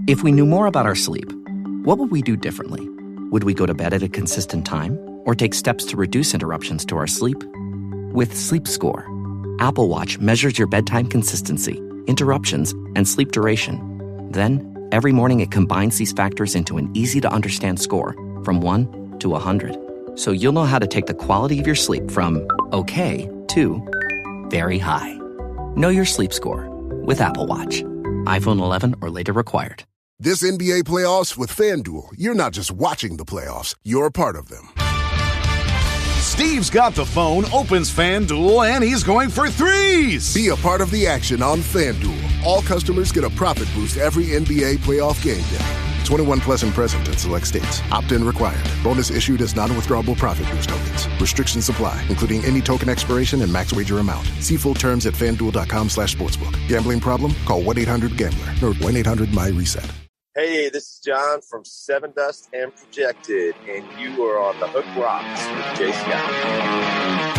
If we knew more about our sleep, what would we do differently? Would we go to bed at a consistent time or take steps to reduce interruptions to our sleep? With Sleep Score, Apple Watch measures your bedtime consistency, interruptions, and sleep duration. Then, every morning it combines these factors into an easy-to-understand score from 1 to 100. So you'll know how to take the quality of your sleep from okay to very high. Know your sleep score with Apple Watch. iPhone 11 or later required. This NBA playoffs with FanDuel, you're not just watching the playoffs, you're a part of them. Steve's got the phone, opens FanDuel, and he's going for threes. Be a part of the action on FanDuel. All customers get a profit boost every NBA playoff game day. 21 plus and present in select states. Opt-in required. Bonus issued as non-withdrawable profit boost tokens. Restrictions apply, including any token expiration and max wager amount. See full terms at FanDuel.com/sportsbook. Gambling problem? Call 1-800-GAMBLER or 1-800-MY-RESET. Hey, this is John from Seven Dust and Projected, and you are on the Hook Rocks with Jay Scott.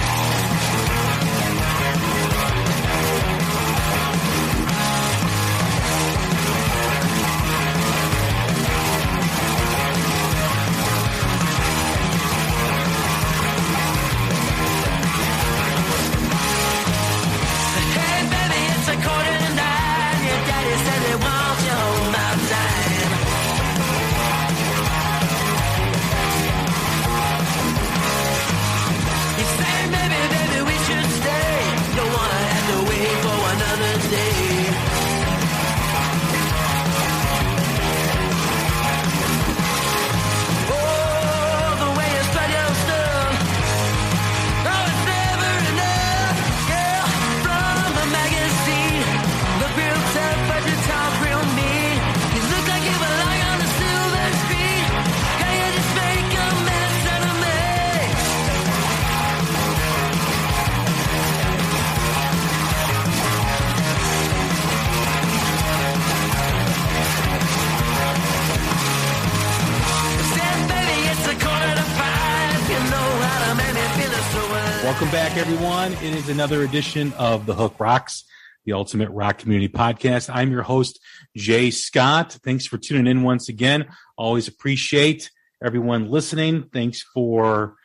Welcome back, everyone. It is another edition of The Hook Rocks, the ultimate rock community podcast. I'm your host, Jay Scott. Thanks for tuning in once again. Always appreciate everyone listening. Thanks for,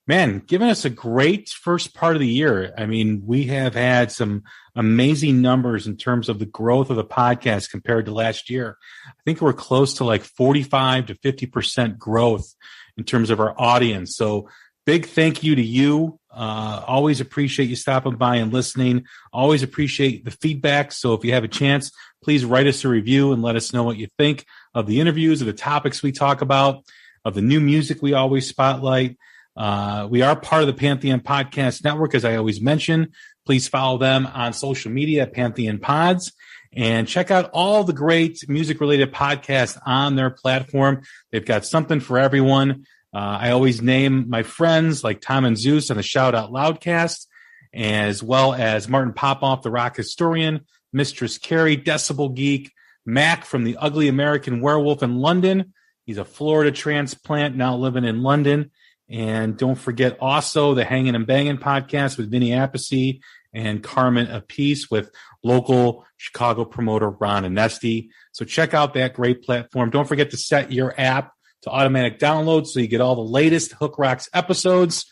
giving us a great first part of the year. I mean, we have had some amazing numbers in terms of the growth of the podcast compared to last year. I think we're close to like 45 to 50% growth in terms of our audience. So big thank you to you. Always appreciate you stopping by and listening. Always appreciate the feedback. So if you have a chance, please write us a review and let us know what you think of the interviews, of the topics we talk about, of the new music we always spotlight. We are part of the Pantheon Podcast Network, as I always mention. Please follow them on social media at Pantheon Pods and check out all the great music-related podcasts on their platform. They've got something for everyone. I always name my friends like Tom and Zeus on the Shout Out Loudcast, as well as Martin Popoff, the rock historian, Mistress Carrie, Decibel Geek, Mac from the Ugly American Werewolf in London. He's a Florida transplant now living in London. And don't forget also the Hangin' and Bangin' podcast with Vinny Appice and Carmen Apice with local Chicago promoter Ron Anesti. So check out that great platform. Don't forget to set your app to automatic download so you get all the latest Hook Rocks episodes.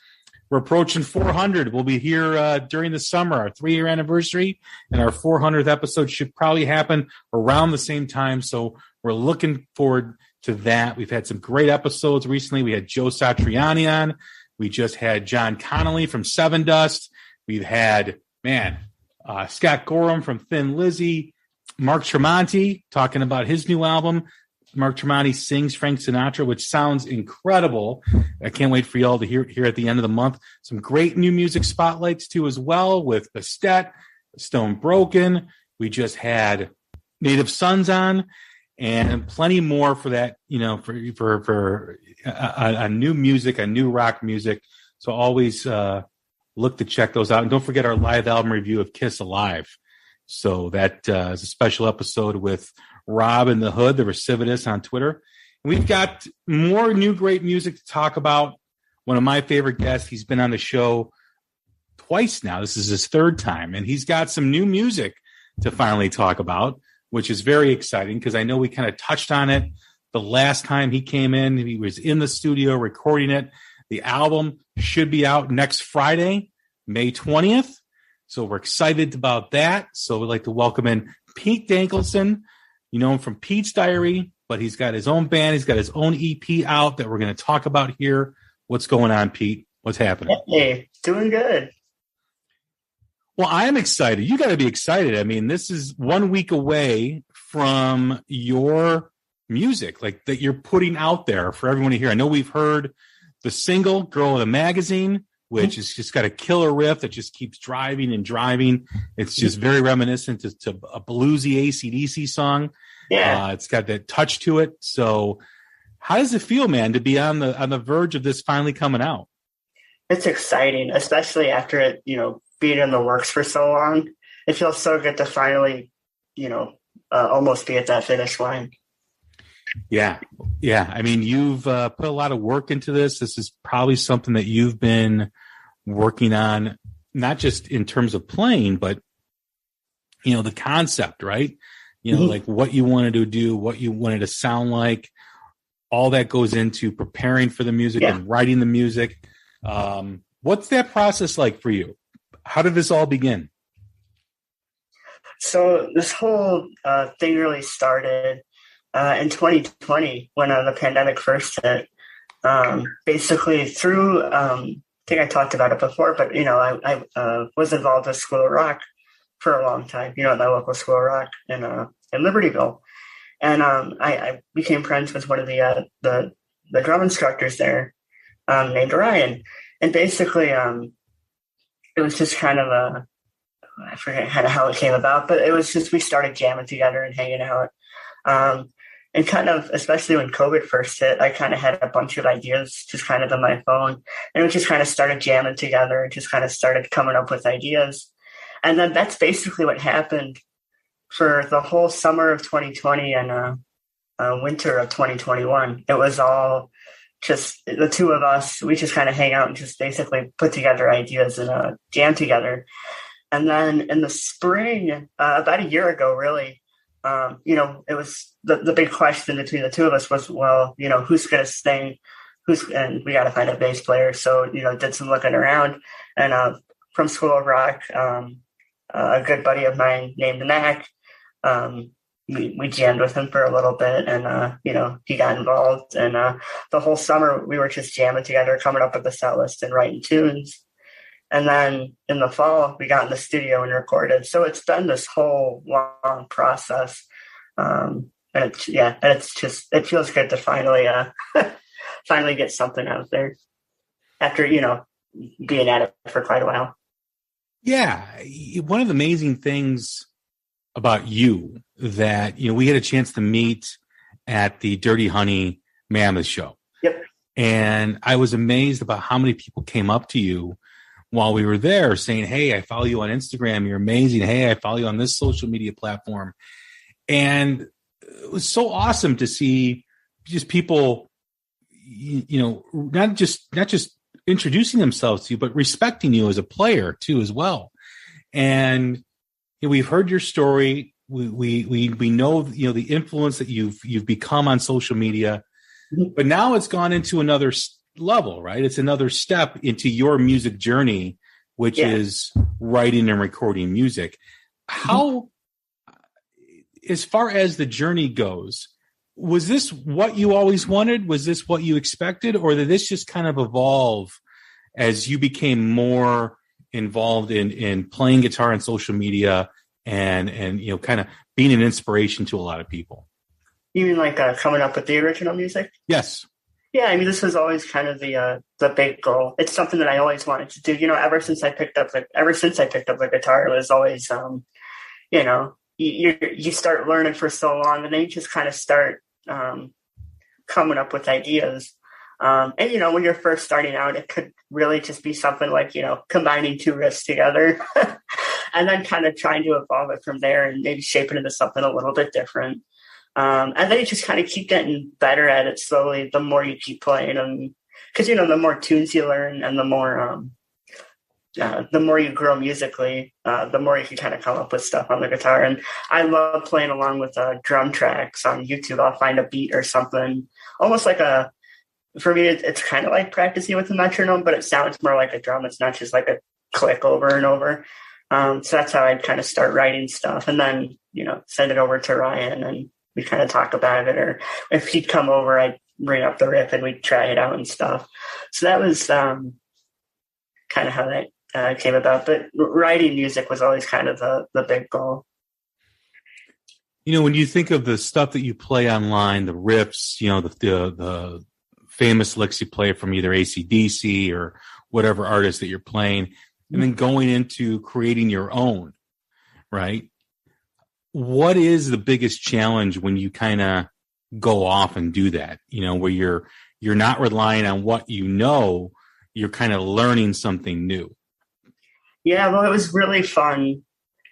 We're approaching 400. We'll be here during the summer, our 3-year anniversary, and our 400th episode should probably happen around the same time. So we're looking forward to that. We've had some great episodes recently. We had Joe Satriani on. We just had John Connolly from Seven Dust. We've had, Scott Gorham from Thin Lizzy, Mark Tremonti talking about his new album. Mark Tremonti sings Frank Sinatra, which sounds incredible. I can't wait for y'all to hear at the end of the month. Some great new music spotlights too as well with Bastet, Stone Broken. We just had Native Sons on and plenty more for that, for a new music, a new rock music. So always look to check those out. And don't forget our live album review of Kiss Alive. So that is a special episode with Rob in the Hood, the Recidivist on Twitter. And we've got more new great music to talk about. One of my favorite guests, he's been on the show twice now. This is his third time, and he's got some new music to finally talk about. which is very exciting because I know we kind of touched on it the last time he came in. He was in the studio recording it. The album should be out next Friday, May 20th. So we're excited about that. So we'd like to welcome in Pete Dankelson. You know him from Pete's Diary, but he's got his own band. He's got his own EP out that we're going to talk about here. What's going on, Pete? What's happening? Hey, doing good. Well, I am excited. You got to be excited. I mean, this is 1 week away from your music, like that you're putting out there for everyone to hear. I know we've heard the single "Girl in a Magazine," which is just got a killer riff that just keeps driving and driving. It's just very reminiscent to a bluesy AC/DC song. Yeah, it's got that touch to it. So, how does it feel, man, to be on the verge of this finally coming out? It's exciting, especially after it, being in the works for so long. It feels so good to finally, almost be at that finish line. Yeah. I mean, you've put a lot of work into this. This is probably something that you've been working on, not just in terms of playing, but, the concept, right? Like what you wanted to do, what you wanted to sound like, all that goes into preparing for the music and writing the music. What's that process like for you? How did this all begin? So this whole thing really started in 2020 when the pandemic first hit. Basically through, I think I talked about it before, but, I was involved with School of Rock for a long time, at my local School of Rock in Libertyville. And I became friends with one of the drum instructors there named Ryan. And basically, it was just kind of I forget how it came about, but it was just we started jamming together and hanging out. And kind of, especially when COVID first hit, I kind of had a bunch of ideas just kind of on my phone. And we just kind of started jamming together and just kind of started coming up with ideas. And then that's basically what happened for the whole summer of 2020 and winter of 2021. It was all just the two of us. We just kind of hang out and just basically put together ideas and jam together. And then in the spring, about a year ago, really, it was the big question between the two of us was, well, who's going to sing? And we got to find a bass player. So, did some looking around, and from School of Rock, a good buddy of mine named Mac, we jammed with him for a little bit, and, he got involved. And the whole summer we were just jamming together, coming up with the set list and writing tunes. And then in the fall, we got in the studio and recorded. So it's been this whole long process. And it feels good to finally get something out there after, being at it for quite a while. Yeah. One of the amazing things about you that, we had a chance to meet at the Dirty Honey Mammoth show. Yep. And I was amazed about how many people came up to you while we were there saying, hey, I follow you on Instagram. You're amazing. Hey, I follow you on this social media platform. And it was so awesome to see just people, not just introducing themselves to you, but respecting you as a player too, as well. And we've heard your story. We know, the influence that you've become on social media, but now it's gone into another level, right? It's another step into your music journey, which is writing and recording music. How, as far as the journey goes, was this what you always wanted? Was this what you expected? Or did this just kind of evolve as you became more involved in playing guitar on social media and kind of being an inspiration to a lot of people? You mean like coming up with the original music? Yes. Yeah, I mean, this was always kind of the big goal. It's something that I always wanted to do. Ever since I picked up the guitar, it was always, you start learning for so long, and then you just kind of start coming up with ideas. And when you're first starting out, it could really just be something like combining two riffs together, and then kind of trying to evolve it from there, and maybe shape it into something a little bit different. And then you just kind of keep getting better at it slowly the more you keep playing them. Because, the more tunes you learn and the more the more you grow musically, the more you can kind of come up with stuff on the guitar. And I love playing along with drum tracks on YouTube. I'll find a beat or something, almost like for me, it's kind of like practicing with a metronome, but it sounds more like a drum. It's not just like a click over and over. So that's how I'd kind of start writing stuff, and then, send it over to Ryan and we kind of talk about it. Or if he'd come over, I'd bring up the riff and we'd try it out and stuff. So that was kind of how that came about. But writing music was always kind of the big goal. When you think of the stuff that you play online, the riffs, the famous licks you play from either AC/DC or whatever artist that you're playing, and then going into creating your own, right? What is the biggest challenge when you kind of go off and do that, where you're not relying on what you're kind of learning something new? Yeah, well, it was really fun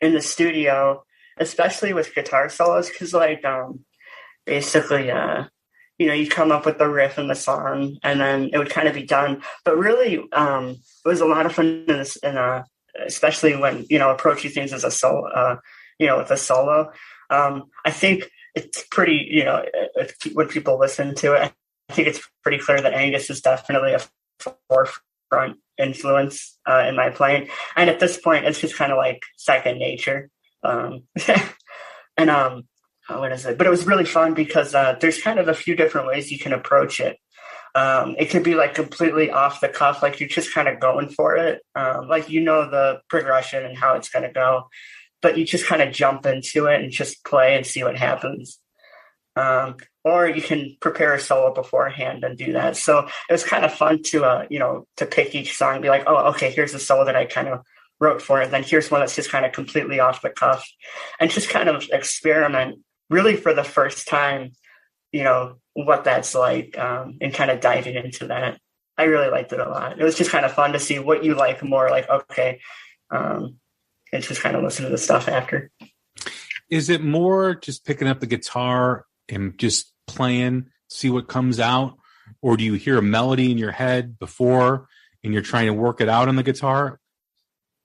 in the studio, especially with guitar solos, because basically, you come up with the riff and the song, and then it would kind of be done. But really, it was a lot of fun especially when, approaching things as a solo, with a solo. I think it's pretty, when people listen to it, I think it's pretty clear that Angus is definitely a forefront influence in my playing. And at this point, it's just kind of like second nature. What is it? But it was really fun because there's kind of a few different ways you can approach it. It could be like completely off the cuff, like you're just kind of going for it. The progression and how it's going to go, but you just kind of jump into it and just play and see what happens. Or you can prepare a solo beforehand and do that. So it was kind of fun to pick each song and be like, oh, okay, here's the solo that I kind of wrote for it. Then here's one that's just kind of completely off the cuff, and just kind of experiment really for the first time, what that's like, and kind of diving into that. I really liked it a lot. It was just kind of fun to see what you like more, like, okay, and just kind of listen to the stuff after. Is it more just picking up the guitar and just playing, see what comes out? Or do you hear a melody in your head before and you're trying to work it out on the guitar?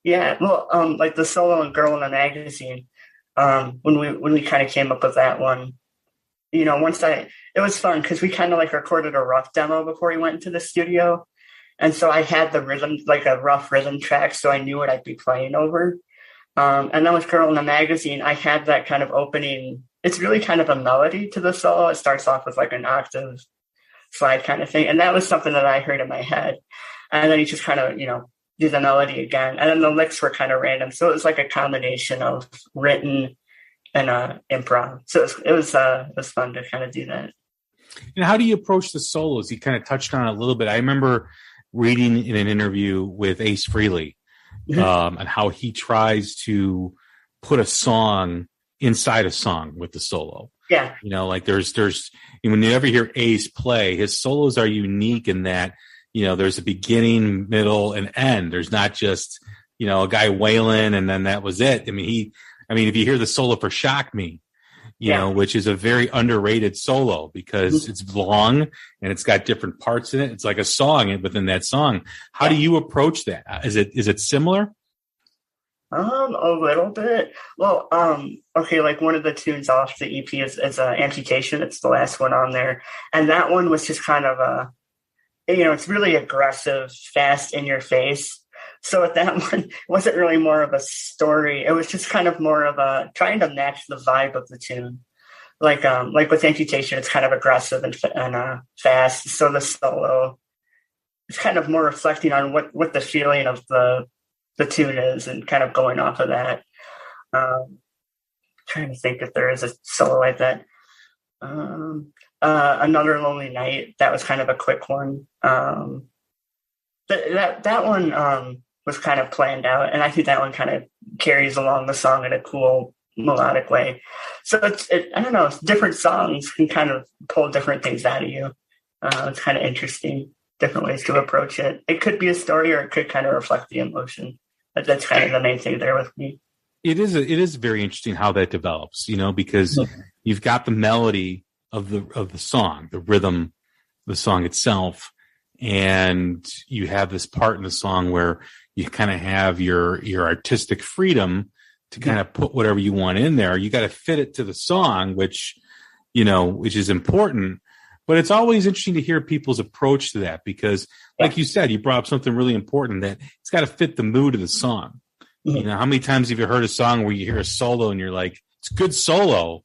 Yeah, well, like the solo in Girl in the Magazine, when we kind of came up with that one, it was fun because we kind of like recorded a rough demo before we went into the studio. And so I had the rhythm, like a rough rhythm track, so I knew what I'd be playing over. And then with Girl in the Magazine, I had that kind of opening. It's really kind of a melody to the solo. It starts off with like an octave slide kind of thing. And that was something that I heard in my head. And then you just kind of, do the melody again. And then the licks were kind of random. So it was like a combination of written and improv. So it was fun to kind of do that. And how do you approach the solos? You kind of touched on it a little bit. I remember reading in an interview with Ace Frehley and how he tries to put a song inside a song with the solo. Yeah. There's when you ever hear Ace play, his solos are unique in that, there's a beginning, middle, and end. There's not just, a guy wailing and then that was it. I mean, if you hear the solo for Shock Me, which is a very underrated solo because it's long and it's got different parts in it. It's like a song within that song. How do you approach that? Is it similar? A little bit. Well, okay, like one of the tunes off the EP is Amputation. It's the last one on there. And that one was just kind of it's really aggressive, fast, in your face. So with that one, it wasn't really more of a story. It was just kind of more of trying to match the vibe of the tune. Like with Amputation, it's kind of aggressive and fast. So the solo is kind of more reflecting on what the feeling of the tune is and kind of going off of that. Trying to think if there is a solo like that. Another Lonely Night, that was kind of a quick one. That one was kind of planned out, and I think that one kind of carries along the song in a cool melodic way. So I don't know, different songs can kind of pull different things out of you. It's kind of interesting, different ways to approach it. It could be a story, or it could kind of reflect the emotion. But that's kind of the main thing there with me. It is very interesting how that develops, because you've got the melody of the song, the rhythm, the song itself, and you have this part in the song where you kind of have your artistic freedom to kind of put whatever you want in there. You got to fit it to the song, which is important. But it's always interesting to hear people's approach to that because, like you said, you brought up something really important that it's got to fit the mood of the song. Mm-hmm. How many times have you heard a song where you hear a solo and you're like, it's a good solo.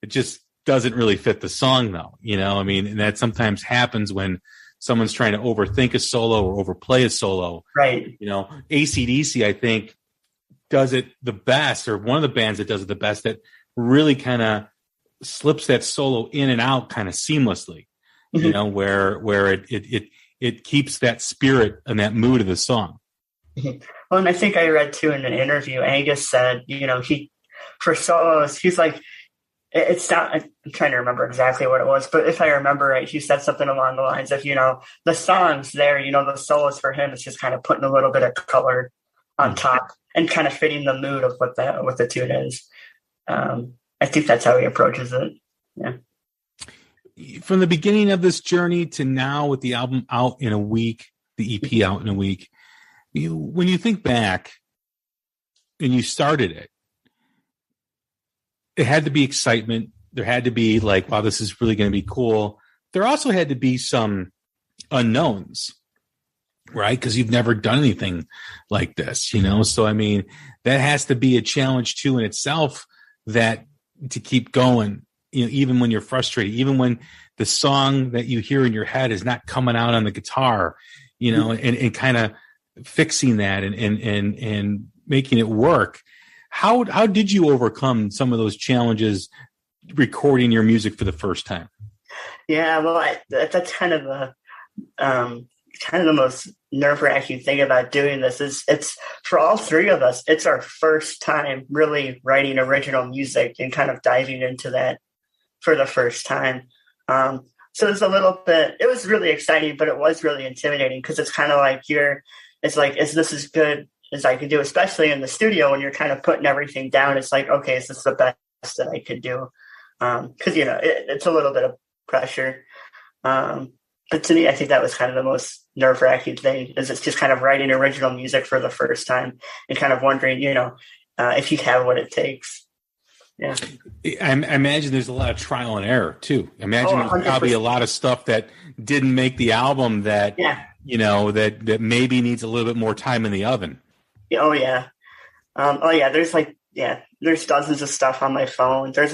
It just doesn't really fit the song, though. And that sometimes happens when someone's trying to overthink a solo or overplay a solo. Right. AC/DC, I think, does it the best, or one of the bands that does it the best, that really kind of slips that solo in and out kind of seamlessly, where it keeps that spirit and that mood of the song. Well, and I think I read too in an interview, Angus said, he, for solos, he's like, it's not, I'm trying to remember exactly what it was, but if I remember right, he said something along the lines of, the songs there, the solos for him, it's just kind of putting a little bit of color on top and kind of fitting the mood of what the tune is. I think that's how he approaches it. Yeah. From the beginning of this journey to now, with the album out in a week, the EP out in a week, when you think back and you started it, it had to be excitement. There had to be like, wow, this is really going to be cool. There also had to be some unknowns, right? Because you've never done anything like this, So, that has to be a challenge too in itself, that to keep going, even when you're frustrated, even when the song that you hear in your head is not coming out on the guitar, and kind of fixing that and making it work. How did you overcome some of those challenges recording your music for the first time? Yeah, well, that's kind of the most nerve-wracking thing about doing this is it's for all three of us, it's our first time really writing original music and kind of diving into that for the first time. So it's it was really exciting, but it was really intimidating because it's kind of like is this as good as I can do, especially in the studio when you're kind of putting everything down. It's like, okay, is this the best that I could do? Because, it's a little bit of pressure. But to me, I think that was kind of the most nerve-wracking thing, is it's just kind of writing original music for the first time and kind of wondering, if you have what it takes. Yeah. I imagine there's a lot of trial and error too. Imagine there's probably a lot of stuff that didn't make the album that, that maybe needs a little bit more time in the oven. Oh yeah. There's dozens of stuff on my phone. There's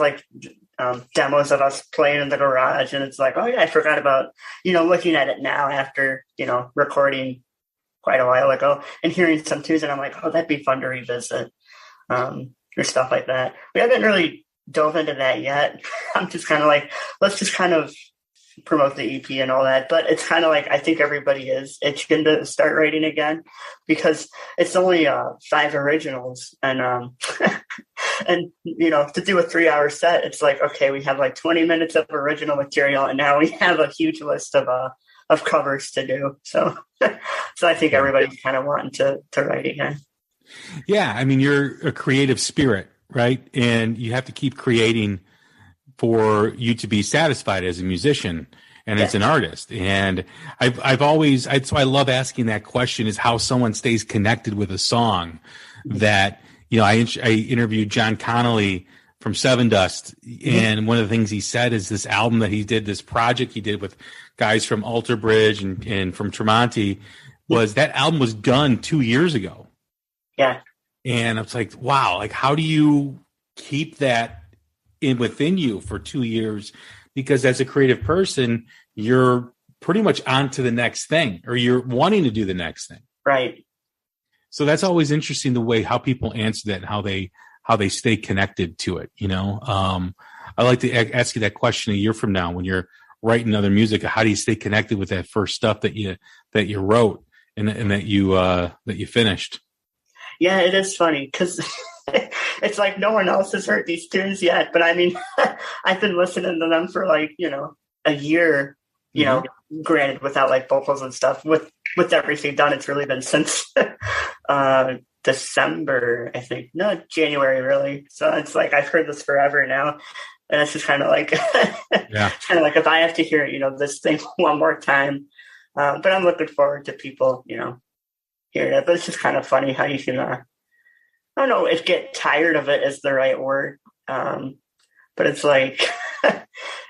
demos of us playing in the garage, and it's like, oh yeah, I forgot about, looking at it now after, recording quite a while ago and hearing some tunes, and I'm like, oh, that'd be fun to revisit, or stuff like that. We haven't really dove into that yet. I'm just kind of like, let's just kind of promote the EP and all that. But it's kind of like, I think everybody is itching to start writing again because it's only 5 originals, and and to do a 3-hour set, it's like, okay, we have 20 minutes of original material, and now we have a huge list of covers to do. So I think everybody's kind of wanting to write again. Yeah, you're a creative spirit, right? And you have to keep creating for you to be satisfied as a musician and as an artist. And I've always, so I love asking that question, is how someone stays connected with a song that, I interviewed John Connolly from Seven Dust, and one of the things he said is this album that he did, this project he did with guys from Alter Bridge and from Tremonti, was that album was done 2 years ago. Yeah. And I was like, wow, how do you keep that within you for 2 years? Because as a creative person, you're pretty much on to the next thing, or you're wanting to do the next thing. Right. So that's always interesting, the way how people answer that and how they stay connected to it. I'd like to ask you that question a year from now when you're writing other music. How do you stay connected with that first stuff that you wrote and that you finished? Yeah, it is funny because it's like no one else has heard these tunes yet. But I've been listening to them for a year, granted without vocals and stuff. With everything done, it's really been since December, I think. No, January, really. So it's like I've heard this forever now. And it's just kind of like, kind of like if I have to hear, this thing one more time. But I'm looking forward to people, hearing it, but it's just kind of funny how you can, I don't know if get tired of it is the right word. But it's like,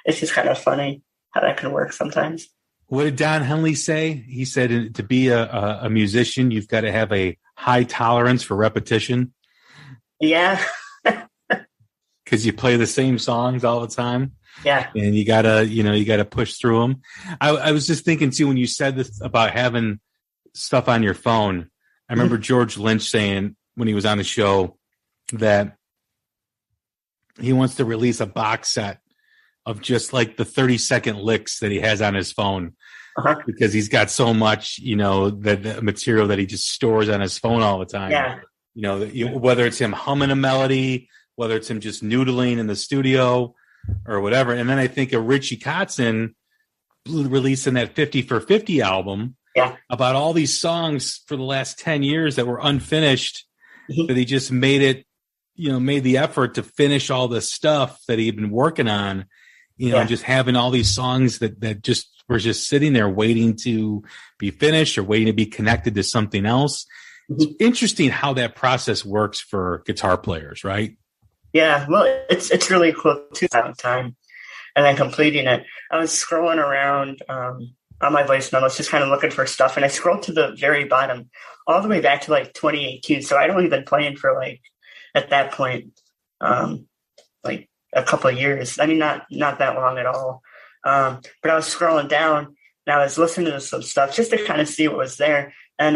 it's just kind of funny how that can work sometimes. What did Don Henley say? He said to be a musician, you've got to have a high tolerance for repetition. Yeah. Because you play the same songs all the time. Yeah. And you gotta push through them. I was just thinking too, when you said this about having stuff on your phone, I remember George Lynch saying when he was on the show that he wants to release a box set of just like the 30-second licks that he has on his phone, because he's got so much, the material that he just stores on his phone all the time. Yeah. Whether it's him humming a melody, whether it's him just noodling in the studio or whatever. And then I think of Richie Kotzen releasing that 50 for 50 album about all these songs for the last 10 years that were unfinished, that he just made the effort to finish all the stuff that he had been working on, just having all these songs that just were just sitting there waiting to be finished or waiting to be connected to something else. It's interesting how that process works for guitar players, right? Yeah, well, it's really cool too. Time and then completing it. I was scrolling around on my voice memos, just kind of looking for stuff, and I scrolled to the very bottom, all the way back to like 2018. So I'd only been playing for like at that point, like a couple of years. I mean, not that long at all. But I was scrolling down and I was listening to some stuff just to kind of see what was there. And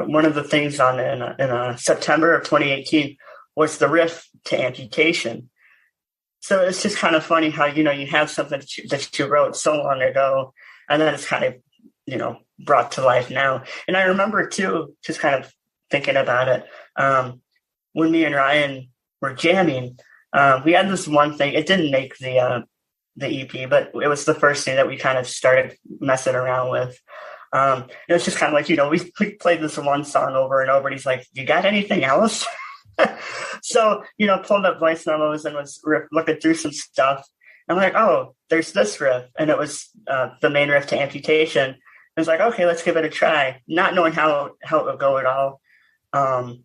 one of the things in September of 2018 was the riff to Amputation. So it's just kind of funny how, you have something that you wrote so long ago, and then it's kind of, brought to life now. And I remember too, just kind of thinking about it, when me and Ryan were jamming, we had this one thing. It didn't make the EP, but it was the first thing that we kind of started messing around with. It was just kind of like, we played this one song over and over, and he's like, "You got anything else?" So, pulled up voice memos and was looking through some stuff. I'm like, "Oh, there's this riff," and it was the main riff to Amputation. I was like, "Okay, let's give it a try," not knowing how it would go at all. And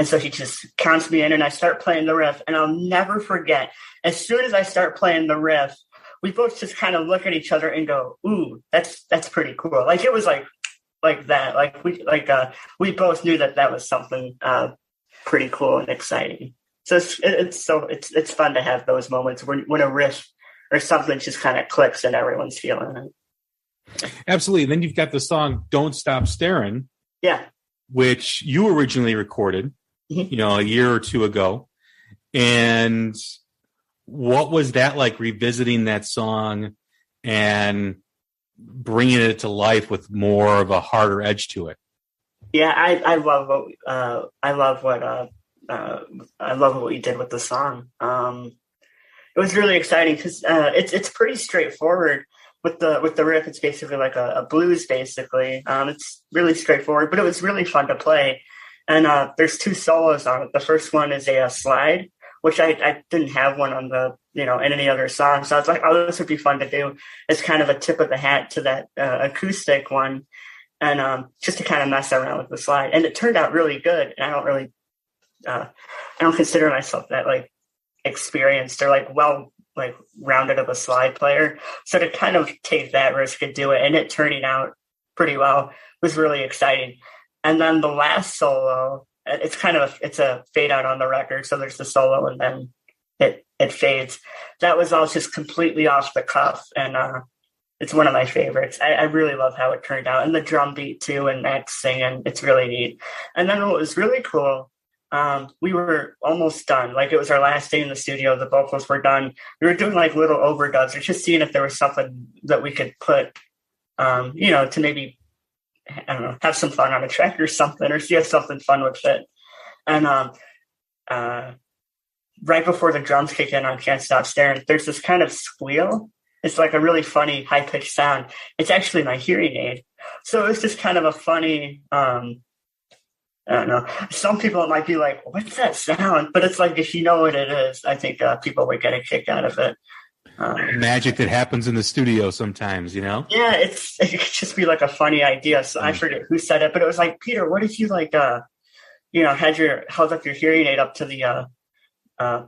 so he just counts me in, and I start playing the riff, and I'll never forget. As soon as I start playing the riff, we both just kind of look at each other and go, "Ooh, that's pretty cool." Like it was like that. Like we both knew that was something pretty cool and exciting. So it's fun to have those moments when a riff or something just kind of clicks and everyone's feeling it. Absolutely. And then you've got the song "Don't Stop Staring," which you originally recorded, a year or two ago. And what was that like, revisiting that song and bringing it to life with more of a harder edge to it? Yeah, I love what we did with the song. It was really exciting because it's pretty straightforward with the riff. It's basically like a blues, basically. It's really straightforward, but it was really fun to play. And there's two solos on it. The first one is a slide, which I didn't have one on the, in any other song. So I was like, oh, this would be fun to do. It's kind of a tip of the hat to that acoustic one. And just to kind of mess around with the slide. And it turned out really good. And I don't consider myself that like experienced or like rounded of a slide player. So to kind of take that risk and do it, and it turning out pretty well, was really exciting. And then the last solo, it's a fade out on the record. So there's the solo and then it fades. That was all just completely off the cuff. And it's one of my favorites. I really love how it turned out, and the drum beat too, and Max singing. It's really neat. And then what was really cool, we were almost done. Like it was our last day in the studio. The vocals were done. We were doing like little overdubs, or just seeing if there was something that we could put, to maybe, I don't know, have some fun on a track or something, or see if something fun would fit. And right before the drums kick in on "Can't Stop Staring," there's this kind of squeal. It's like a really funny high-pitched sound. It's actually my hearing aid. So it's just kind of a funny, I don't know. Some people might be like, what's that sound? But it's like, if you know what it is, I think people would get a kick out of it. Magic that happens in the studio sometimes, you know? Yeah, it could just be like a funny idea. So I forget who said it, but it was like, Peter, what if you like, held up your hearing aid up to the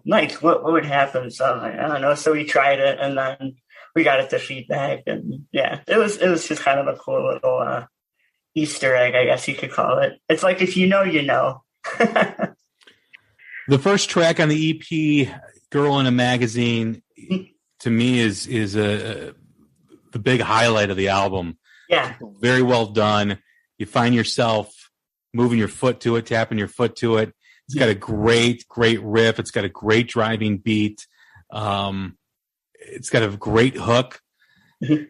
mic? What would happen? So I'm like, I don't know. So we tried it, and then we got it to feedback, and yeah, it was just kind of a cool little Easter egg, I guess you could call it. It's like if you know, you know. The first track on the EP, "Girl in a Magazine," to me is the big highlight of the album. Yeah, very well done. You find yourself moving your foot to it, tapping your foot to it. It's got a great riff. It's got a great driving beat. It's got a great hook. Mm-hmm.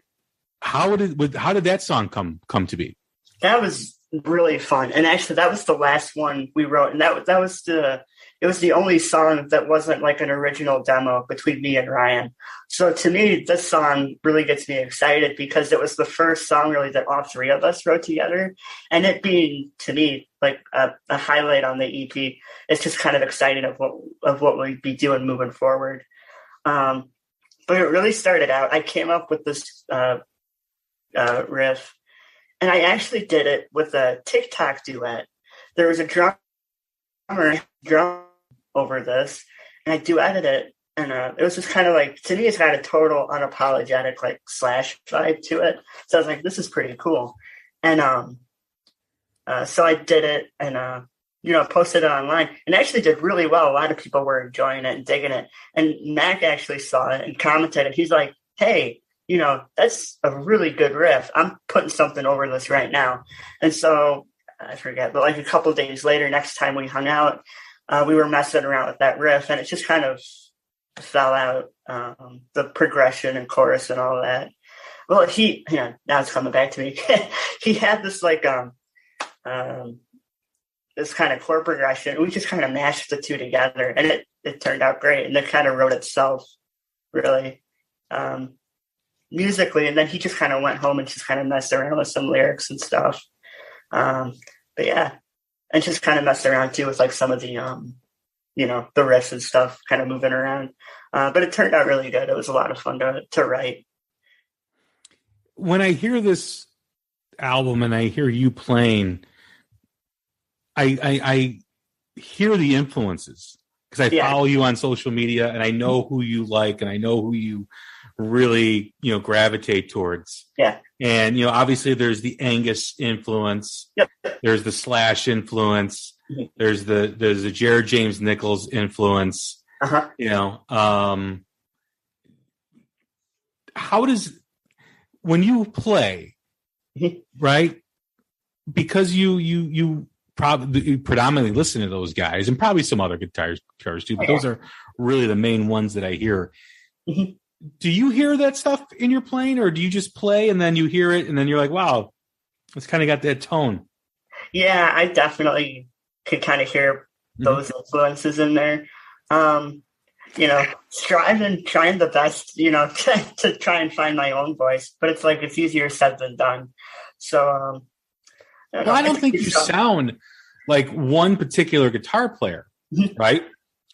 How did that song come to be? That was really fun, and actually, that was the last one we wrote, and it was the only song that wasn't like an original demo between me and Ryan. So to me, this song really gets me excited because it was the first song really that all three of us wrote together. And it being, to me, like a highlight on the EP, it's just kind of exciting of what we'd be doing moving forward. But it really started out, I came up with this riff, and I actually did it with a TikTok duet. There was a drummer over this, and I duetted it, and it was just kind of like, to me, it's got a total unapologetic like Slash vibe to it. So I was like, this is pretty cool, and so I did it, and posted it online, and actually did really well. A lot of people were enjoying it and digging it, and Mac actually saw it and commented, and he's like, "Hey, that's a really good riff. I'm putting something over this right now," and so I forget, but like a couple of days later, next time we hung out, we were messing around with that riff, and it just kind of fell out, the progression and chorus and all of that. Well, now it's coming back to me. He had this like this kind of chord progression. We just kind of mashed the two together, and it turned out great, and it kind of wrote itself really musically. And then he just kind of went home and just kind of messed around with some lyrics and stuff. But yeah, and just kind of messed around too with like some of the, the riffs and stuff kind of moving around. But it turned out really good. It was a lot of fun to write. When I hear this album and I hear you playing, I hear the influences because I follow you on social media, and I know who you like, and I know who you really, gravitate towards. Yeah. And, obviously there's the Angus influence. Yep. There's the Slash influence. Mm-hmm. There's the Jared James Nichols influence. Uh-huh. How does, when you play, right? Because you probably predominantly listen to those guys, and probably some other guitars too, but those are really the main ones that I hear. Mm-hmm. Do you hear that stuff in your playing, or do you just play and then you hear it and then you're like, wow, it's kind of got that tone? Yeah, I definitely could kind of hear those influences in there. Trying the best, to try and find my own voice, but it's like, it's easier said than done. So, I don't think you sound like one particular guitar player, right?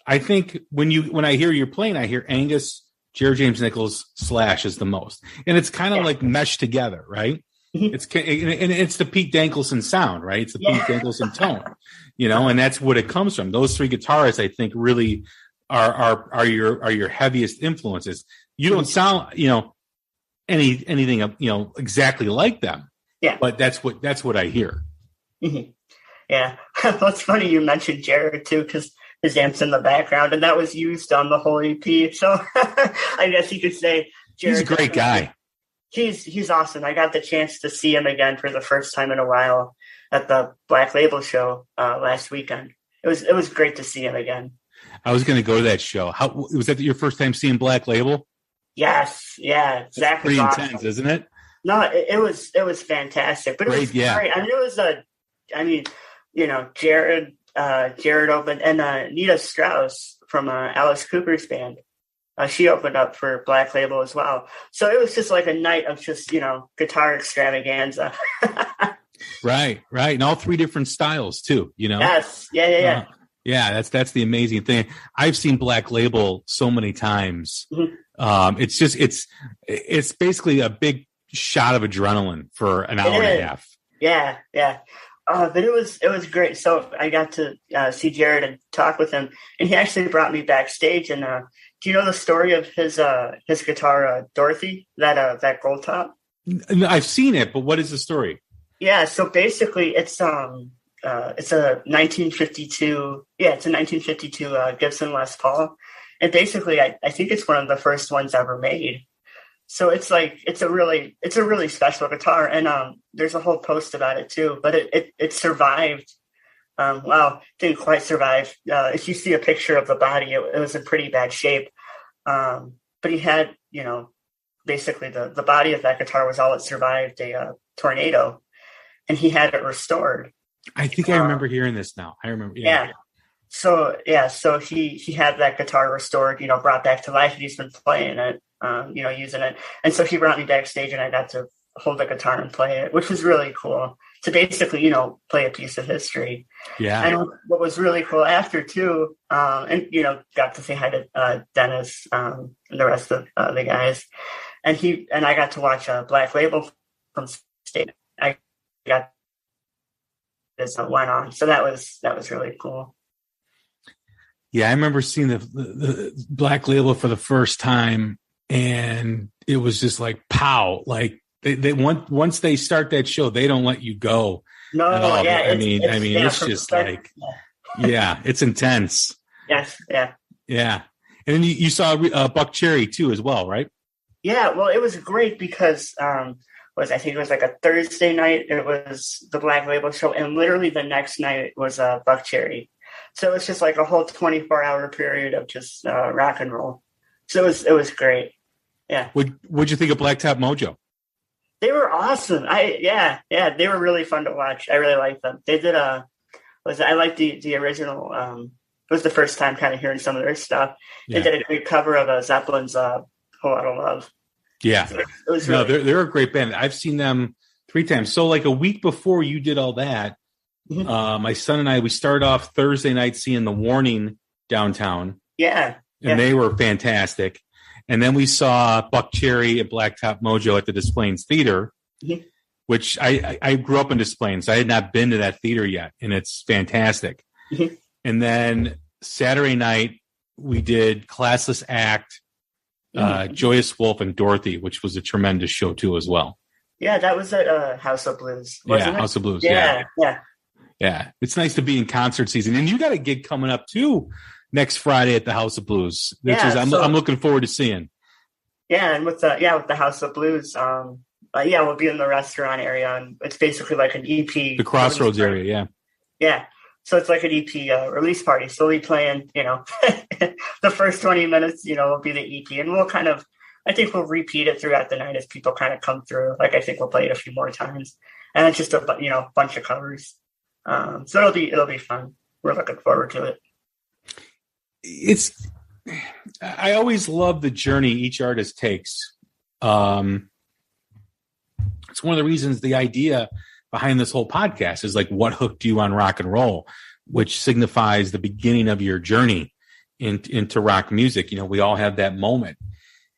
I think when I hear you playing, I hear Angus, Jared James Nichols, Slash is the most, and it's kind of like meshed together, right? It's the Pete Dankelson sound, right? It's the Pete Dankelson tone, and that's what it comes from. Those three guitarists, I think, really are your heaviest influences. You don't sound, anything, exactly like them. Yeah, but that's what I hear. Mm-hmm. Yeah, well, it's funny you mentioned Jared too, because his amp's in the background, and that was used on the whole EP. So I guess you could say Jared. He's a great guy. He's awesome. I got the chance to see him again for the first time in a while at the Black Label show last weekend. It was great to see him again. I was going to go to that show. How was that your first time seeing Black Label? Yes, yeah, exactly. It's pretty intense, isn't it? No, it was fantastic, but it was great. I mean, it was Jared opened, and Nita Strauss from Alice Cooper's band. She opened up for Black Label as well. So it was just like a night of just, guitar extravaganza. Right. And all three different styles too, Yes. Yeah. Yeah, that's the amazing thing. I've seen Black Label so many times. Mm-hmm. It's basically a big shot of adrenaline for an hour and a half. Yeah. But it was great. So I got to see Jared and talk with him, and he actually brought me backstage. And do you know the story of his guitar, Dorothy, that gold top? I've seen it, but what is the story? Yeah, so basically it's a 1952. Yeah, it's a 1952 Gibson Les Paul, and basically I think it's one of the first ones ever made. So it's a really special guitar, and there's a whole post about it too. But it survived. Didn't quite survive. If you see a picture of the body, it was in pretty bad shape. But he had, basically the body of that guitar was all it survived a tornado, and he had it restored. I think I remember hearing this now. I remember. Yeah. So he had that guitar restored, brought back to life, and he's been playing it. Using it. And so he brought me backstage, and I got to hold the guitar and play it, which was really cool to basically, play a piece of history. Yeah. And what was really cool after too, got to say hi to Dennis and the rest of the guys. And I got to watch Black Label from state. I got this went on. So that was really cool. Yeah, I remember seeing the Black Label for the first time. And it was just like, pow, like they once they start that show, they don't let you go. No, yeah. It's just like, yeah, it's intense. Yes. Yeah. Yeah. And then you saw Buck Cherry too, as well, right? Yeah. Well, it was great because, I think it was like a Thursday night. It was the Black Label show. And literally the next night was Buck Cherry. So it was just like a whole 24-hour period of just rock and roll. So it was great. Yeah. What'd you think of Blacktop Mojo? They were awesome. They were really fun to watch. I really liked them. They did I liked the original. It was the first time kind of hearing some of their stuff. They did a great cover of Zeppelin's Whole Lotta Love. Yeah. So it was really they're a great band. I've seen them 3 times. So like a week before you did all that, my son and I, we started off Thursday night seeing The Warning downtown. Yeah. And they were fantastic. And then we saw Buck Cherry at Blacktop Mojo at the Des Plaines Theater, which I grew up in Des Plaines. I had not been to that theater yet, and it's fantastic. And then Saturday night, we did Classless Act, Joyous Wolf, and Dorothy, which was a tremendous show, too, as well. Yeah, that was at House of Blues, wasn't it? House of Blues, Yeah. Yeah, it's nice to be in concert season. And you got a gig coming up, too, next Friday at the House of Blues, which I'm looking forward to seeing. Yeah, and with the House of Blues, we'll be in the restaurant area, and it's basically like an EP. The Crossroads area, yeah. Yeah, so it's like an EP release party. So we'll be playing, the first 20 minutes, will be the EP, and I think we'll repeat it throughout the night as people kind of come through. Like I think we'll play it a few more times, and it's just a bunch of covers. So it'll be fun. We're looking forward to it. I always love the journey each artist takes. It's one of the reasons the idea behind this whole podcast is like, what hooked you on rock and roll, which signifies the beginning of your journey into rock music. We all have that moment.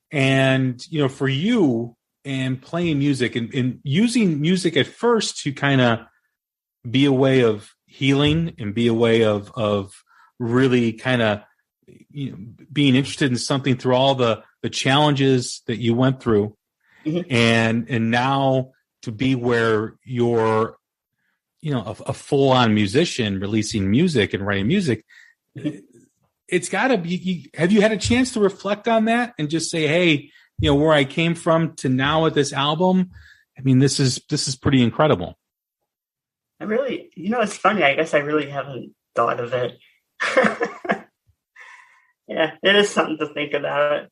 And, for you and playing music and using music at first to kind of be a way of healing and be a way of really kind of, being interested in something through all the challenges that you went through, and now to be where you're, a full-on musician releasing music and writing music. It's got to be. Have you had a chance to reflect on that and just say, hey, where I came from to now with this album? I mean, this is pretty incredible. I really, it's funny. I guess I really haven't thought of it. Yeah, it is something to think about.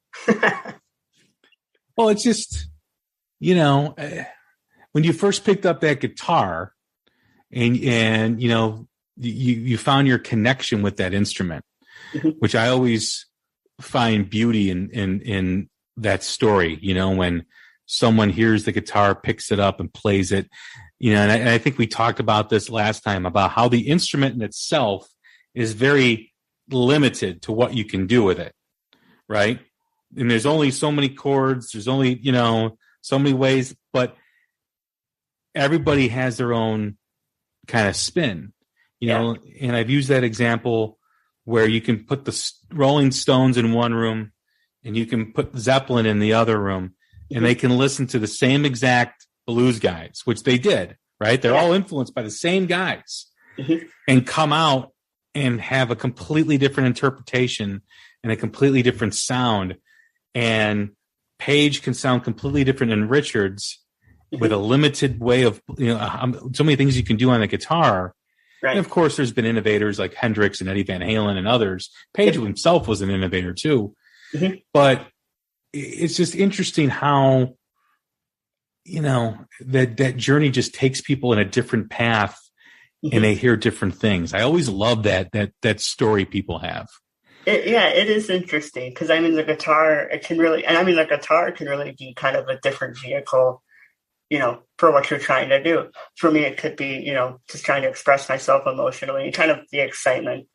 Well, it's just, when you first picked up that guitar and you found your connection with that instrument, which I always find beauty in that story, when someone hears the guitar, picks it up and plays it, and I think we talked about this last time about how the instrument in itself is very limited to what you can do with it, right? And there's only so many chords, there's only, so many ways, but everybody has their own kind of spin, know, and I've used that example where you can put the Rolling Stones in one room and you can put Zeppelin in the other room, and they can listen to the same exact blues guys, which they did, right? They're all influenced by the same guys, and come out and have a completely different interpretation and a completely different sound. And Page can sound completely different than Richards with a limited way of, so many things you can do on the guitar. Right. And of course, there's been innovators like Hendrix and Eddie Van Halen and others. Page himself was an innovator too. But it's just interesting how, that journey just takes people in a different path, and they hear different things. I always love that story people have. It is interesting because the guitar, the guitar can really be kind of a different vehicle, for what you're trying to do. For me, it could be, just trying to express myself emotionally and kind of the excitement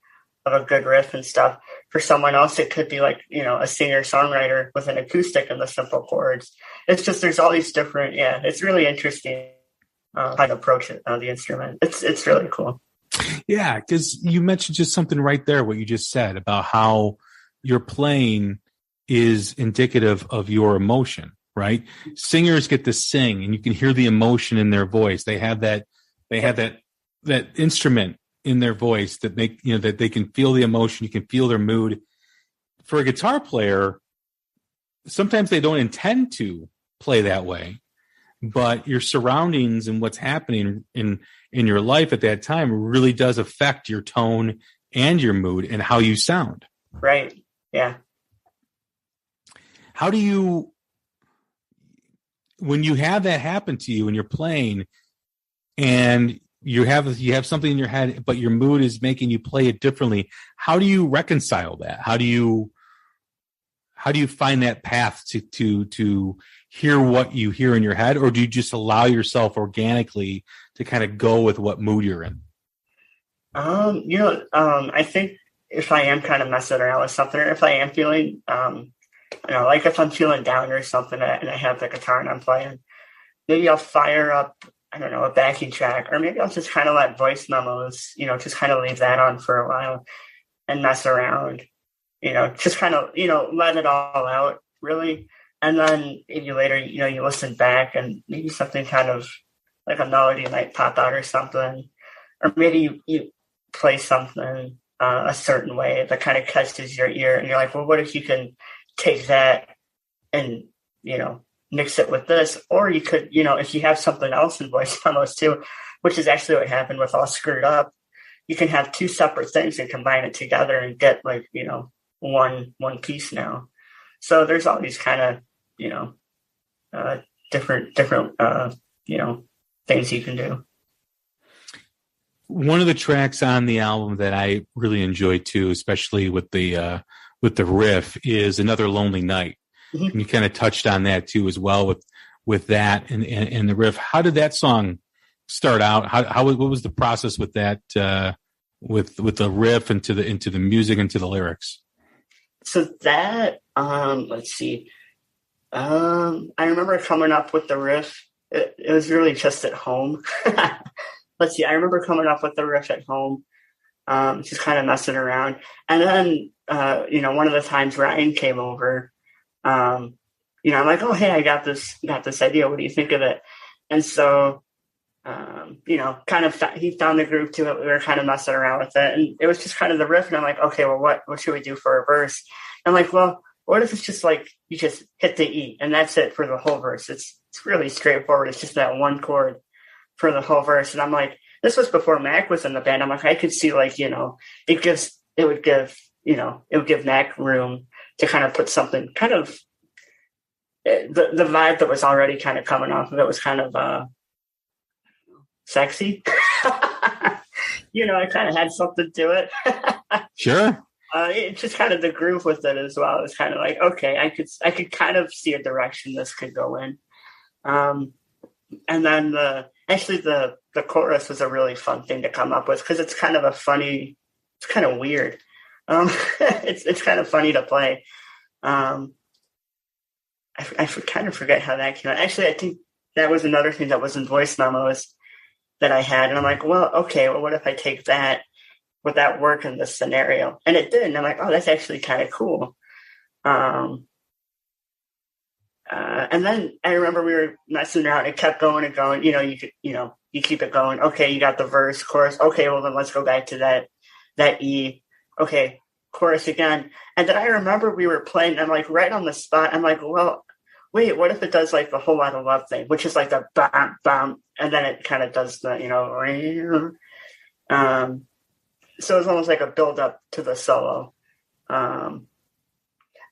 of a good riff and stuff. For someone else, it could be like, a singer-songwriter with an acoustic and the simple chords. It's just, there's all these different, it's really interesting how to approach it, the instrument. It's really cool. Yeah, because you mentioned just something right there, what you just said about how your playing is indicative of your emotion, right? Singers get to sing, and you can hear the emotion in their voice. They have that instrument in their voice that make, that they can feel the emotion. You can feel their mood. For a guitar player, sometimes they don't intend to play that way, but your surroundings and what's happening in your life at that time really does affect your tone and your mood and how you sound. Right. Yeah. How do you, when you have that happen to you and you're playing and you have something in your head, but your mood is making you play it differently, how do you reconcile that? How do you find that path to hear what you hear in your head, or do you just allow yourself organically to kind of go with what mood you're in? I think if I am kind of messing around with something, or if I am feeling, like if I'm feeling down or something and I have the guitar and I'm playing, maybe I'll fire up, a backing track, or maybe I'll just kind of let voice memos, just kind of leave that on for a while and mess around, just kind of, let it all out really. And then maybe later, you listen back and maybe something kind of like a melody might pop out or something, or maybe you play something a certain way that kind of catches your ear, and you're like, well, what if you can take that and, mix it with this? Or you could, if you have something else in voice memos too, which is actually what happened with All Screwed Up, you can have two separate things and combine it together and get like, one piece now. So there's all these kind of, different things you can do. One of the tracks on the album that I really enjoy too, especially with the riff, is Another Lonely Night. Mm-hmm. And you kind of touched on that too as well with that and the riff. How did that song start out? What was the process with that, with the riff into the music, into the lyrics? So that, let's see. I remember coming up with the riff. It was really just at home. Let's see. I remember coming up with the riff at home, just kind of messing around. And then, one of the times Ryan came over, I'm like, oh, hey, I got this idea. What do you think of it? And so, he found the groove to it. We were kind of messing around with it, and it was just kind of the riff. And I'm like, okay, well, what should we do for a verse? And I'm like, well, what if it's just like you just hit the E and that's it for the whole verse? It's really straightforward. It's just that one chord for the whole verse. And I'm like, this was before Mac was in the band. I'm like, I could see like, it would give Mac room to kind of put something kind of the vibe that was already kind of coming off of it was kind of sexy. I kind of had something to it. Sure. It's just kind of the groove with it as well. It's kind of like, okay, I could kind of see a direction this could go in. And then the chorus was a really fun thing to come up with because it's kind of a funny it's kind of weird. It's kind of funny to play. I kind of forget how that came out. Actually, I think that was another thing that was in voice memos that I had. And I'm like, well, okay, well, what if I take that? Would that work in this scenario? And it did. And I'm like, oh, that's actually kind of cool. And then I remember we were messing around. It kept going and going. You keep it going. Okay, you got the verse, chorus. Okay, well, then let's go back to that E. Okay, chorus again. And then I remember we were playing. I'm like, right on the spot. I'm like, well, wait, what if it does like the Whole Lot of Love thing, which is like the bam, bam, and then it kind of does the, so it's almost like a build up to the solo. And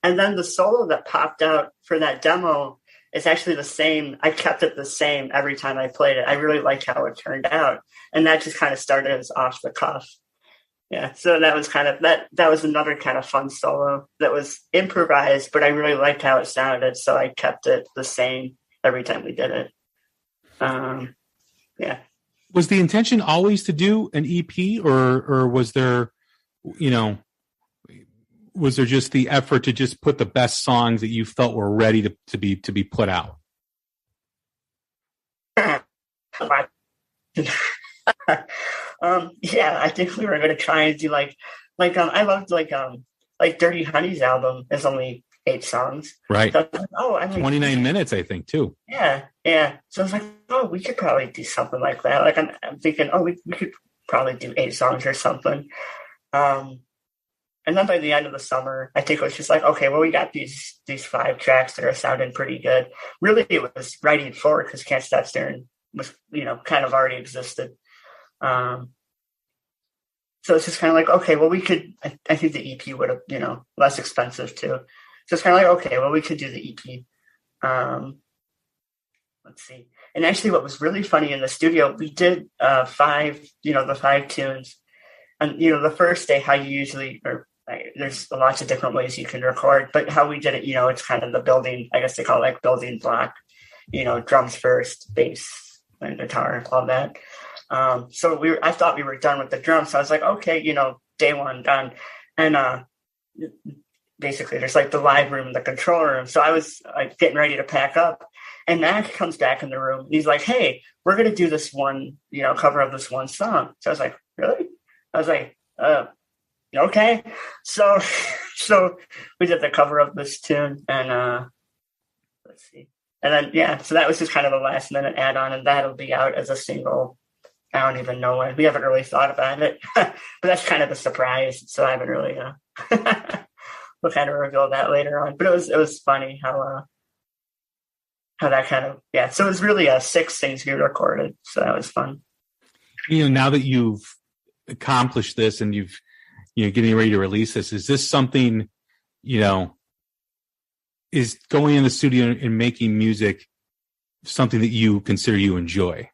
then the solo that popped out for that demo is actually the same. I kept it the same every time I played it. I really liked how it turned out. And that just kind of started as off the cuff. Yeah. So that was kind of, that was another kind of fun solo that was improvised, but I really liked how it sounded. So I kept it the same every time we did it. Yeah. Was the intention always to do an EP or was there, was there just the effort to just put the best songs that you felt were ready to be put out? Yeah, I think we were going to try and do I loved Dirty Honey's album is only 8 songs. Right. So I was 29 minutes, I think, too. Yeah. Yeah. So I was like, oh, we could probably do something like that. Like I'm thinking, oh, we could probably do 8 songs or something. And then by the end of the summer, I think it was just like, okay, well, we got these 5 tracks that are sounding pretty good. Really, it was writing forward because Can't Stop Staring was, kind of already existed. So it's just kind of like, okay, well, we could, I think the EP would have, less expensive too. So it's kind of like, okay, well, we could do the EP. Let's see. And actually what was really funny in the studio, we did 5 tunes. And, the first day, how you usually, there's lots of different ways you can record, but how we did it, it's kind of the building, I guess they call it like building block, drums first, bass and guitar, all that. So I thought we were done with the drums. So I was like, okay, day 1 done. And basically there's like the live room and the control room. So I was like getting ready to pack up and Mac comes back in the room and he's like, hey, we're going to do this one, cover of this one song. So I was like, really? I was like, okay. So we did the cover of this tune and let's see. And then, yeah, so that was just kind of a last minute add on and that'll be out as a single. I don't even know when. We haven't really thought about it, but that's kind of a surprise. So I haven't really, we'll kind of reveal that later on, but it was funny how that kind of, yeah. So it was really 6 things we recorded. So that was fun. Now that you've accomplished this and you're getting ready to release this, is this something, is going in the studio and making music something that you consider you enjoy?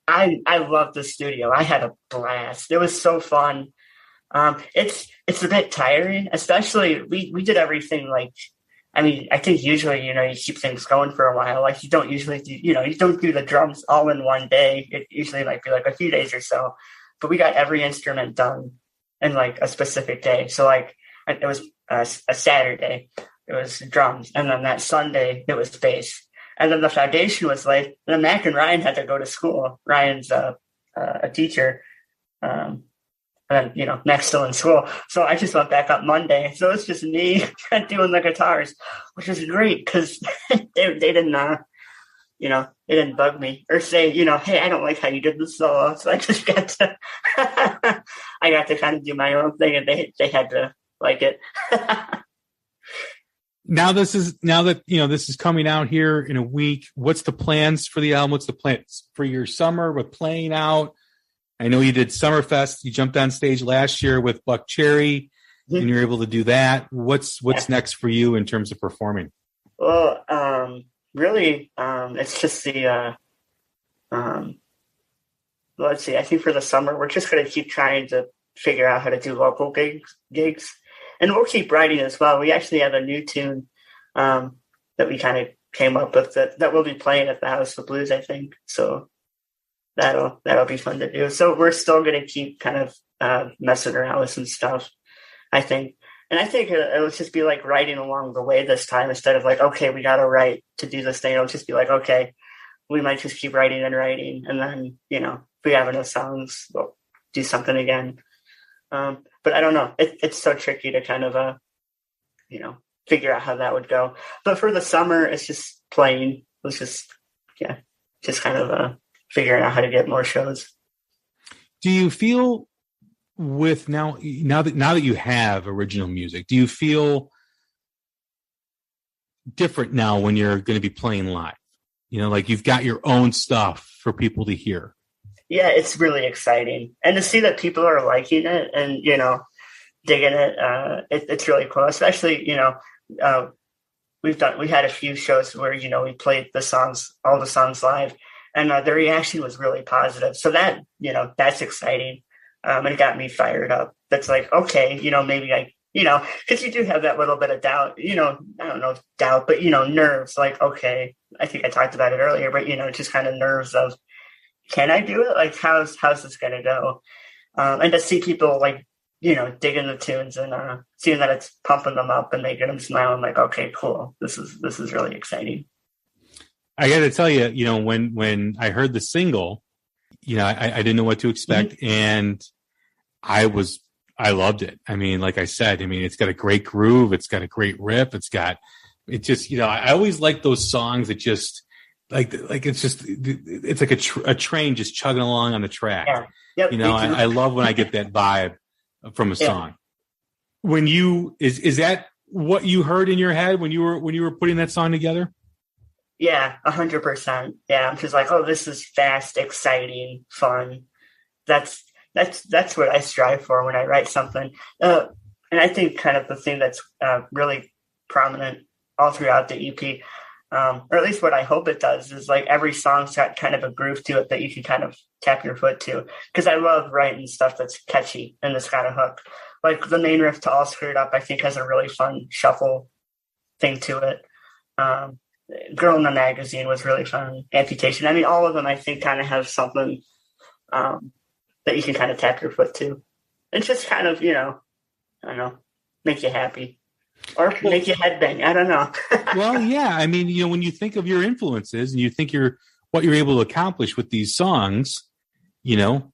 I love the studio. I had a blast. It was so fun. It's a bit tiring, especially we did everything I think usually, you keep things going for a while. Like you don't usually do, you don't do the drums all in one day. It usually might be like a few days or so, but we got every instrument done in like a specific day. So like it was a Saturday, it was drums. And then that Sunday it was bass. And then the foundation was laid. And then Mac and Ryan had to go to school. Ryan's a teacher. And Mac's still in school. So I just went back up Monday. So it's just me doing the guitars, which is great because they didn't, they didn't bug me or say, hey, I don't like how you did the solo. So I just got to, I got to kind of do my own thing and they had to like it. Now that this is coming out here in a week, what's the plans for the album? What's the plans for your summer with playing out? I know you did Summerfest. You jumped on stage last year with Buck Cherry, and you're able to do that. What's next for you in terms of performing? Well, really, it's just the let's see. I think for the summer, we're just going to keep trying to figure out how to do local gigs. And we'll keep writing as well. We actually have a new tune that we kind of came up with that we'll be playing at the House of Blues, I think. So that'll be fun to do. So we're still going to keep kind of messing around with some stuff, I think. And I think it'll just be like writing along the way this time, instead of like, okay, we got to write to do this thing. It'll just be like, okay, we might just keep writing and writing. And then, you know, if we have enough songs, we'll do something again. But I don't know. It's so tricky to kind of, you know, figure out how that would go. But for the summer, it's just playing. It's just kind of figuring out how to get more shows. Do you feel with now that you have original music, do you feel different now when you're going to be playing live? You know, like you've got your own stuff for people to hear. Yeah, it's really exciting. And to see that people are liking it and, you know, digging it, it's really cool. Especially, you know, we had a few shows where, you know, we played all the songs live, and the reaction was really positive. So that, you know, that's exciting. And it got me fired up. That's like, okay, you know, maybe you know, because you do have that little bit of doubt, you know, I don't know, doubt, but, you know, nerves, like, okay, I think I talked about it earlier, but, you know, just kind of nerves of, can I do it? Like, how's this going to go? And to see people, like, you know, digging the tunes and seeing that it's pumping them up and making them smile, I'm like, okay, cool. This is really exciting. I got to tell you, you know, when I heard the single, you know, I didn't know what to expect. Mm-hmm. And I loved it. I mean, like I said, it's got a great groove. It's got a great riff. It just, you know, I always like those songs that just like it's like a train just chugging along on the track. Yeah. Yep, you know, I love when I get that vibe from a song. When is that what you heard in your head when you were putting that song together? Yeah, 100%. Yeah. I'm just like, oh, this is fast, exciting, fun. That's what I strive for when I write something. And I think kind of the thing that's really prominent all throughout the EP, or at least what I hope it does, is like every song's got kind of a groove to it that you can kind of tap your foot to. Because I love writing stuff that's catchy and this kind of hook. Like the main riff to All Screwed Up, I think has a really fun shuffle thing to it. Girl in the Magazine was really fun. Amputation. All of them I think kind of have something that you can kind of tap your foot to. It's just kind of, you know, I don't know, make you happy or make you headbang. I don't know. Well, yeah. You know, when you think of your influences and you think what you're able to accomplish with these songs, you know,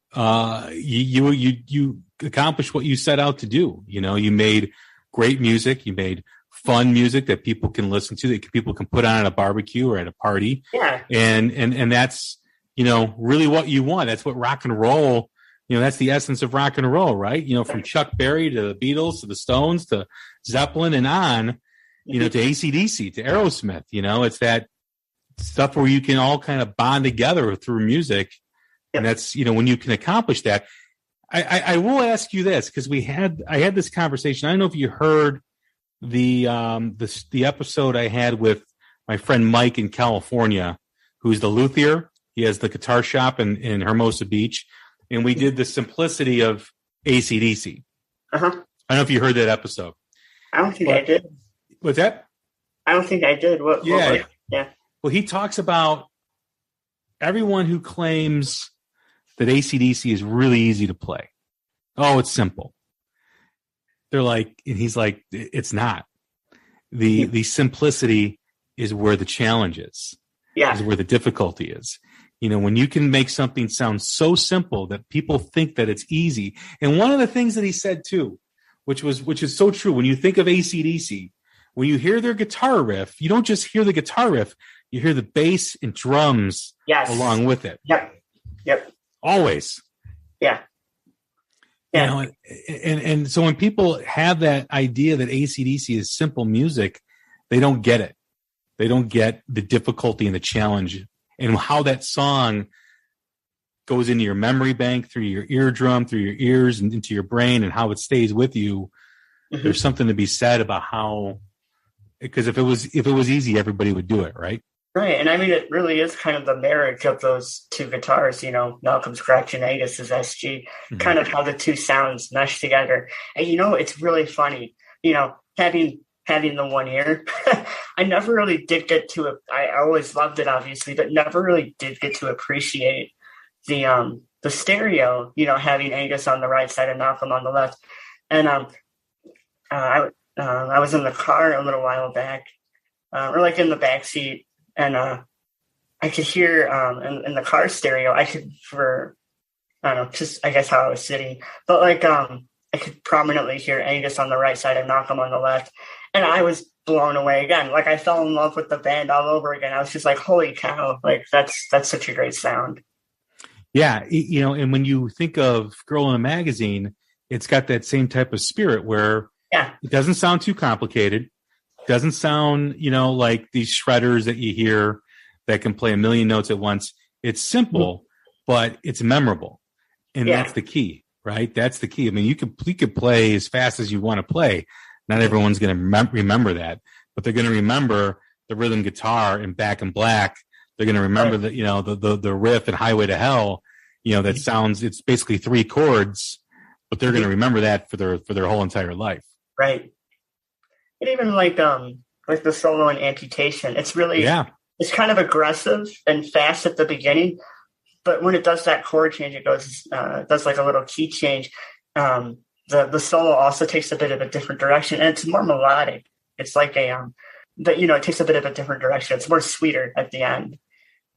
you accomplished what you set out to do. You know, you made great music. You made fun music that people can listen to, that people can put on at a barbecue or at a party. Yeah. And that's, you know, really what you want. That's what rock and roll, you know, that's the essence of rock and roll, right? You know, from Chuck Berry to the Beatles to the Stones to Zeppelin and on, you know, to AC/DC, to Aerosmith, you know, it's that stuff where you can all kind of bond together through music. Yep. And that's, you know, when you can accomplish that. I will ask you this, because I had this conversation. I don't know if you heard the episode I had with my friend Mike in California, who's the luthier. He has the guitar shop in Hermosa Beach. And we did the simplicity of AC/DC. Uh-huh. I don't know if you heard that episode. I don't think I did. What's that? I don't think I did. Yeah. Well, he talks about everyone who claims that AC/DC is really easy to play. Oh, it's simple. They're like, and he's like, it's not. The simplicity is where the challenge is. Yeah. Is where the difficulty is. You know, when you can make something sound so simple that people think that it's easy. And one of the things that he said too, which is so true, when you think of AC/DC, when you hear their guitar riff, you don't just hear the guitar riff, you hear the bass and drums along with it. Yep. Always. Yeah. You know, and so when people have that idea that AC/DC is simple music, they don't get it. They don't get the difficulty and the challenge and how that song goes into your memory bank, through your eardrum, through your ears, and into your brain, and how it stays with you. Mm-hmm. There's something to be said about how, because if it was easy, everybody would do it, right? Right, and it really is kind of the marriage of those two guitars, you know, Malcolm Scratch and Angus's SG, mm-hmm. kind of how the two sounds mesh together. And, you know, it's really funny, you know, having the one ear. I never really did get to I always loved it, obviously, but never really did get to appreciate the stereo, having Angus on the right side and Malcolm on the left. And I was in the car a little while back, or like in the back seat, and I could hear in the car stereo, I don't know, just I guess how I was sitting, but like I could prominently hear Angus on the right side and Malcolm on the left, and I was blown away again. Like I fell in love with the band all over again. I was just like, holy cow, like that's such a great sound. Yeah, and when you think of Girl in a Magazine, it's got that same type of spirit where it doesn't sound too complicated, doesn't sound, like these shredders that you hear that can play a million notes at once. It's simple, but it's memorable, and that's the key, right? That's the key. I mean, you could play as fast as you want to play. Not everyone's going to remember that, but they're going to remember the rhythm guitar in Back in Black. They're going to remember that, the riff in Highway to Hell, that sounds, it's basically 3 chords, but they're going to remember that for their whole entire life. Right. And even like the solo in Amputation, it's really, it's kind of aggressive and fast at the beginning, but when it does that chord change, it does like a little key change. The solo also takes a bit of a different direction, and it's more melodic. It's like it takes a bit of a different direction. It's more sweeter at the end.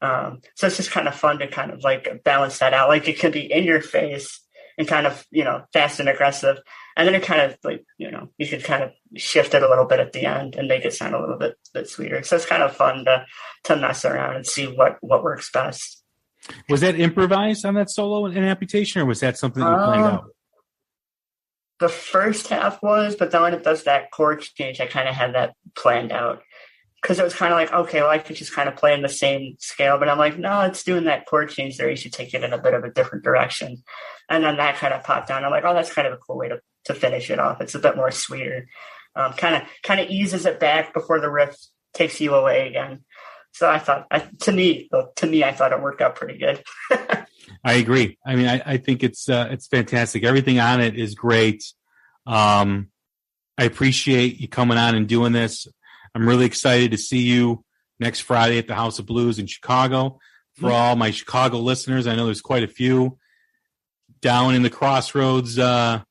So it's just kind of fun to kind of like balance that out. Like it can be in your face and kind of, fast and aggressive. And then it kind of like, you could kind of shift it a little bit at the end and make it sound a little bit sweeter. So it's kind of fun to mess around and see what works best. Was that improvised on that solo in Amputation, or was that something that you planned out? The first half was, but then when it does that chord change, I kind of had that planned out. Because it was kind of like, okay, well, I could just kind of play in the same scale. But I'm like, no, it's doing that chord change there. You should take it in a bit of a different direction. And then that kind of popped down. I'm like, oh, that's kind of a cool way to finish it off. It's a bit more sweeter. Kind of eases it back before the riff takes you away again. So I thought, to me, I thought it worked out pretty good. I agree. I mean, I think it's fantastic. Everything on it is great. I appreciate you coming on and doing this. I'm really excited to see you next Friday at the House of Blues in Chicago. For all my Chicago listeners, I know there's quite a few down in the Crossroads bar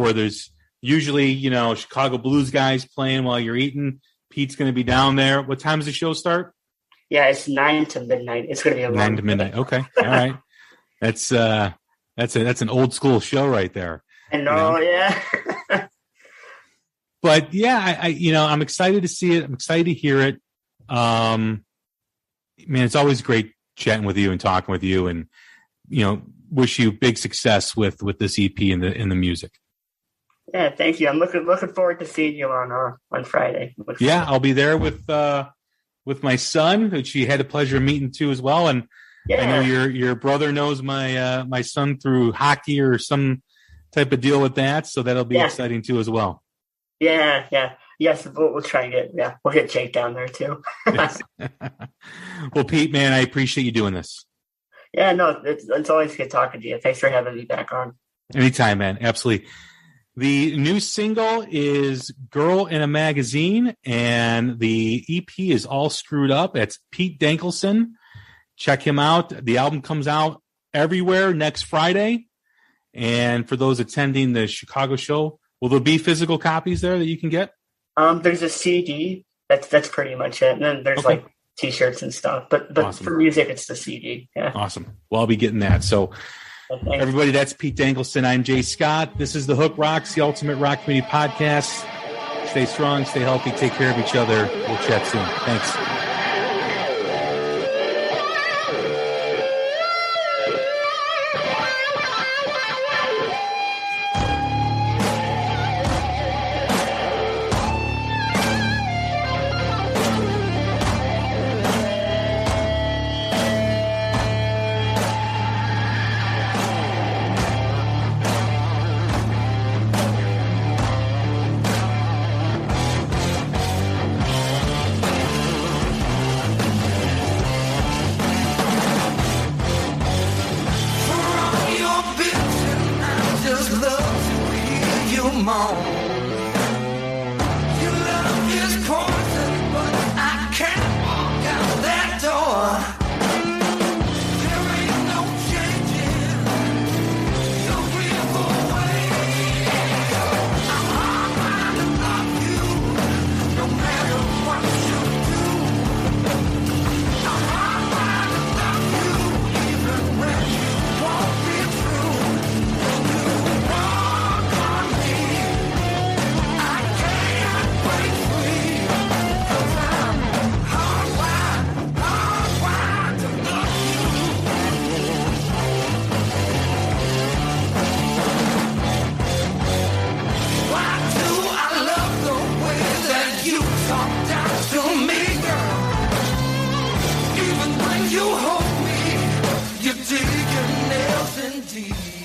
where there's usually, Chicago blues guys playing while you're eating. Pete's going to be down there. What time does the show start? Yeah, it's 9 to midnight. It's going to be a 9 to midnight. Okay. All right. That's an old school show right there. I know. Yeah. But yeah, I'm excited to see it. I'm excited to hear it. Man, it's always great chatting with you and talking with you, and wish you big success with this EP and the music. Yeah, thank you. I'm looking forward to seeing you on Friday. Yeah, I'll be there with my son, which she had the pleasure of meeting too as well. And I know your brother knows my son through hockey or some type of deal with that, so that'll be exciting too as well. Yeah. Yes, we'll try and we'll get Jake down there too. Well, Pete, man, I appreciate you doing this. Yeah, no, it's always good talking to you. Thanks for having me back on. Anytime, man. Absolutely. The new single is Girl in a Magazine, and the EP is All Screwed Up. It's Pete Dankelson. Check him out. The album comes out everywhere next Friday. And for those attending the Chicago show, will there be physical copies there that you can get? There's a CD. That's pretty much it. And then there's like T-shirts and stuff. But awesome. For music, it's the CD. Yeah. Awesome. Well, I'll be getting that. So everybody, that's Pete Dankelson. I'm Jay Scott. This is The Hook Rocks, the Ultimate Rock Community Podcast. Stay strong, stay healthy, take care of each other. We'll chat soon. Thanks. You hold me, you dig your nails in deep.